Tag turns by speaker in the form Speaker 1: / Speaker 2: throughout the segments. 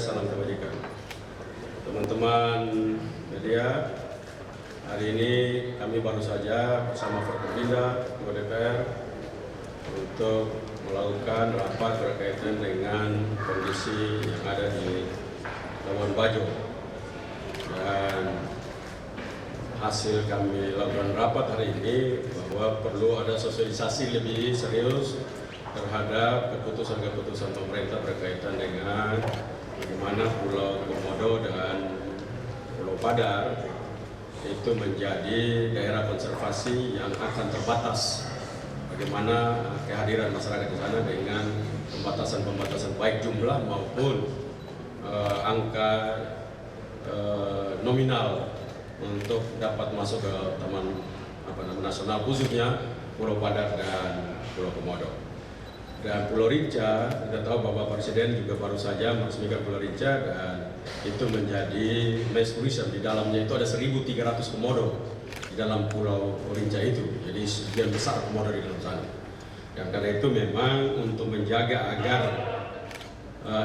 Speaker 1: salam kebajikan. Teman-teman media, hari ini kami baru saja bersama Forkopimda, Ketua DPR untuk melakukan rapat berkaitan dengan kondisi yang ada di Labuan Bajo. Dan hasil kami lakukan rapat hari ini bahwa perlu ada sosialisasi lebih serius terhadap keputusan-keputusan pemerintah berkaitan dengan bagaimana Pulau Komodo dan Pulau Padar itu menjadi daerah konservasi yang akan terbatas. Bagaimana kehadiran masyarakat di sana dengan pembatasan-pembatasan baik jumlah maupun angka nominal untuk dapat masuk ke taman nasional, khususnya Pulau Padar dan Pulau Komodo. Dan Pulau Rinca, kita tahu Bapak Presiden juga baru saja meresmikan Pulau Rinca dan itu menjadi mass tourism. Di dalamnya itu ada 1.300 komodo di dalam Pulau Rinca itu. Jadi sebagian besar komodo di dalam sana. Dan karena itu memang untuk menjaga agar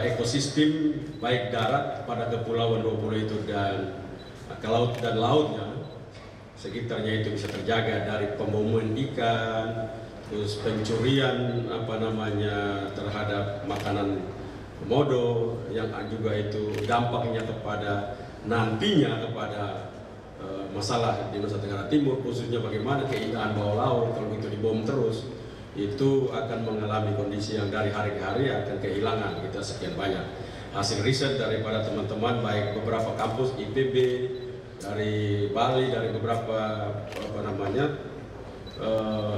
Speaker 1: ekosistem baik darat pada kepulauan 20 itu dan ke laut dan lautnya sekitarnya itu bisa terjaga dari pembunuhan ikan, terus pencurian terhadap makanan komodo yang juga itu dampaknya kepada nantinya kepada masalah di Nusa Tenggara Timur, khususnya bagaimana keindahan bawah laut kalau itu dibom terus itu akan mengalami kondisi yang dari hari ke hari akan kehilangan kita sekian banyak. Hasil riset daripada teman-teman baik beberapa kampus IPB dari Bali, dari beberapa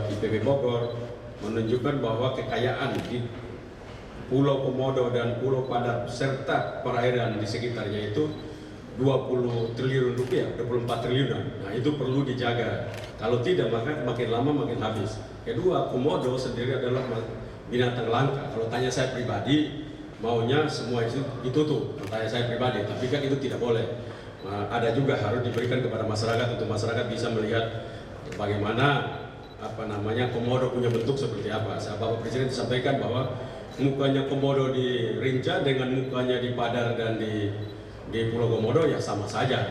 Speaker 1: IPB Bogor menunjukkan bahwa kekayaan di Pulau Komodo dan Pulau Padar serta perairan di sekitarnya itu 20 triliun rupiah, 24 triliunan. Nah itu perlu dijaga. Kalau tidak maka makin lama makin habis. Kedua, Komodo sendiri adalah binatang langka. Kalau tanya saya pribadi, maunya semua itu ditutup. Kalau tanya saya pribadi, tapi kan itu tidak boleh. Nah, ada juga harus diberikan kepada masyarakat untuk masyarakat bisa melihat bagaimana komodo punya bentuk seperti apa. Bapak Presiden disampaikan bahwa mukanya komodo di Rinca dengan mukanya di Padar dan di Pulau Komodo ya sama saja.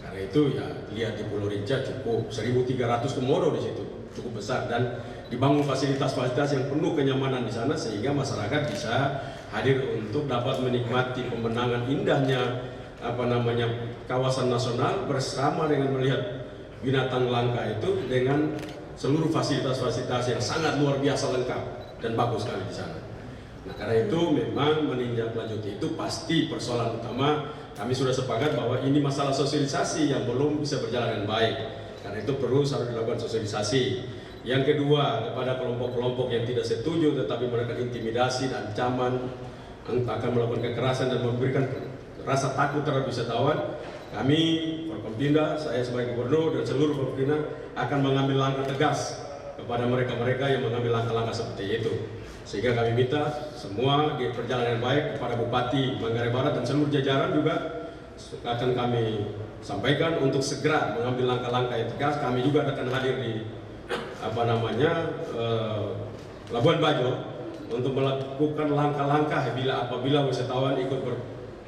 Speaker 1: Karena itu ya lihat di Pulau Rinca cukup 1.300 komodo di situ, cukup besar dan dibangun fasilitas-fasilitas yang penuh kenyamanan di sana sehingga masyarakat bisa hadir untuk dapat menikmati pemandangan indahnya kawasan nasional bersama dengan melihat binatang langka itu dengan seluruh fasilitas-fasilitas yang sangat luar biasa lengkap dan bagus sekali di sana. Nah, karena itu memang menindaklanjuti itu pasti persoalan utama. Kami sudah sepakat bahwa ini masalah sosialisasi yang belum bisa berjalan dengan baik. Karena itu perlu harus dilakukan sosialisasi. Yang kedua, kepada kelompok-kelompok yang tidak setuju tetapi mereka intimidasi dan ancaman akan melakukan kekerasan dan memberikan rasa takut terhadap wisatawan, kami Forkopimda, saya sebagai gubernur dan seluruh Forkopimda akan mengambil langkah tegas kepada mereka-mereka yang mengambil langkah-langkah seperti itu. Sehingga kami minta semua di perjalanan baik kepada Bupati Manggarai Barat dan seluruh jajaran juga akan kami sampaikan untuk segera mengambil langkah-langkah yang tegas. Kami juga akan hadir di Labuan Bajo untuk melakukan langkah-langkah apabila wisatawan ikut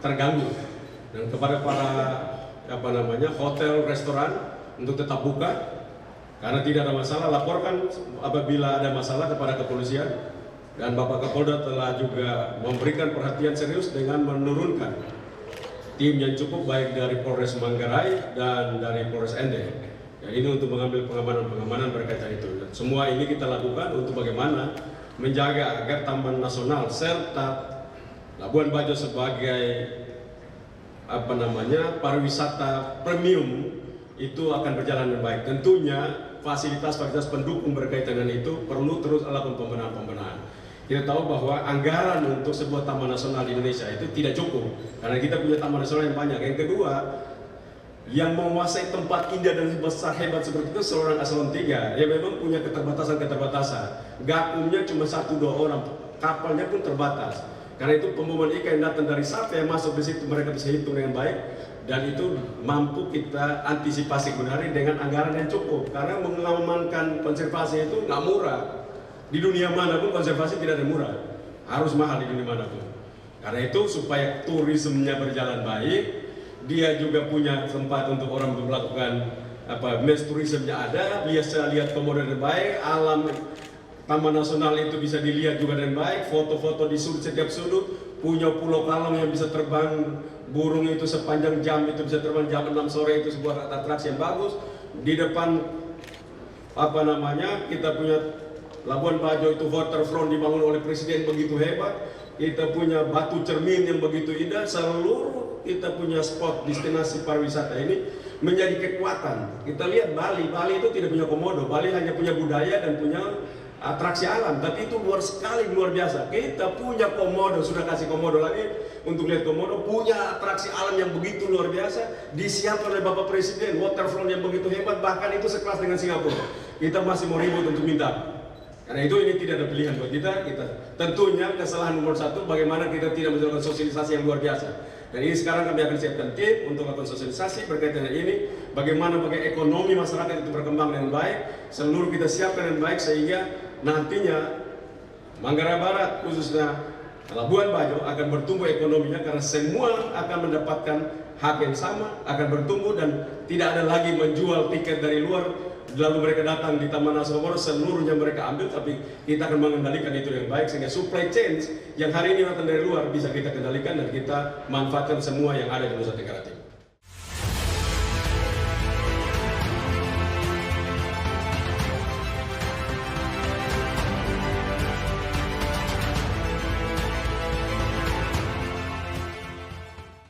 Speaker 1: terganggu, dan kepada para hotel, restoran untuk tetap buka karena tidak ada masalah. Laporkan apabila ada masalah kepada kepolisian, dan Bapak Kapolda telah juga memberikan perhatian serius dengan menurunkan tim yang cukup baik dari Polres Manggarai dan dari Polres Ende. Dan ini untuk mengambil pengamanan berkaitan itu. Dan semua ini kita lakukan untuk bagaimana menjaga agar Taman Nasional serta Labuan Bajo sebagai pariwisata premium itu akan berjalan dengan baik. Tentunya fasilitas-fasilitas pendukung berkaitan dengan itu perlu terus lakukan pembenahan. Kita tahu bahwa anggaran untuk sebuah taman nasional di Indonesia itu tidak cukup karena kita punya taman nasional yang banyak. Yang kedua, yang menguasai tempat indah dan besar hebat seperti itu seorang eselon 3 yang memang punya keterbatasan. Gakumnya cuma 1-2 orang, kapalnya pun terbatas. Karena itu pembunuhan ikan yang datang dari Sabah yang masuk di situ mereka bisa hitung dengan baik, dan itu mampu kita antisipasi benar dengan anggaran yang cukup. Karena mengamankan konservasi itu nggak murah. Di dunia manapun konservasi tidak ada murah, harus mahal di dunia manapun. Karena itu supaya turismenya berjalan baik, dia juga punya tempat untuk orang untuk melakukan mass tourismnya ada, biasa lihat komodo dengan baik, alam Taman Nasional itu bisa dilihat juga dengan baik, foto-foto di setiap sudut, punya pulau kalong yang bisa terbang, burung itu sepanjang jam itu bisa terbang jam 6 sore, itu sebuah atraksi yang bagus. Di depan kita punya Labuan Bajo itu waterfront dibangun oleh presiden begitu hebat, kita punya batu cermin yang begitu indah, seluruh kita punya spot destinasi pariwisata ini menjadi kekuatan. Kita lihat Bali itu tidak punya komodo, Bali hanya punya budaya dan punya atraksi alam, tapi itu luar biasa. Kita punya komodo, sudah kasih komodo lagi untuk lihat komodo, punya atraksi alam yang begitu luar biasa, disiapkan oleh Bapak Presiden, waterfront yang begitu hebat, bahkan itu sekelas dengan Singapura. Kita masih mau ribut untuk minta. Karena itu ini tidak ada pilihan buat kita. Tentunya kesalahan nomor satu, bagaimana kita tidak melakukan sosialisasi yang luar biasa. Dan ini sekarang kami akan siapkan tim untuk melakukan sosialisasi berkaitan dengan ini, bagaimana ekonomi masyarakat itu berkembang dengan baik, seluruh kita siapkan dengan baik sehingga nantinya Manggarai Barat khususnya Labuan Bajo akan bertumbuh ekonominya karena semua akan mendapatkan hak yang sama, akan bertumbuh dan tidak ada lagi menjual tiket dari luar lalu mereka datang di Taman Nasional Komodo seluruhnya mereka ambil, tapi kita akan mengendalikan itu dengan baik sehingga supply chain yang hari ini datang dari luar bisa kita kendalikan dan kita manfaatkan semua yang ada di Nusa Tenggara Timur.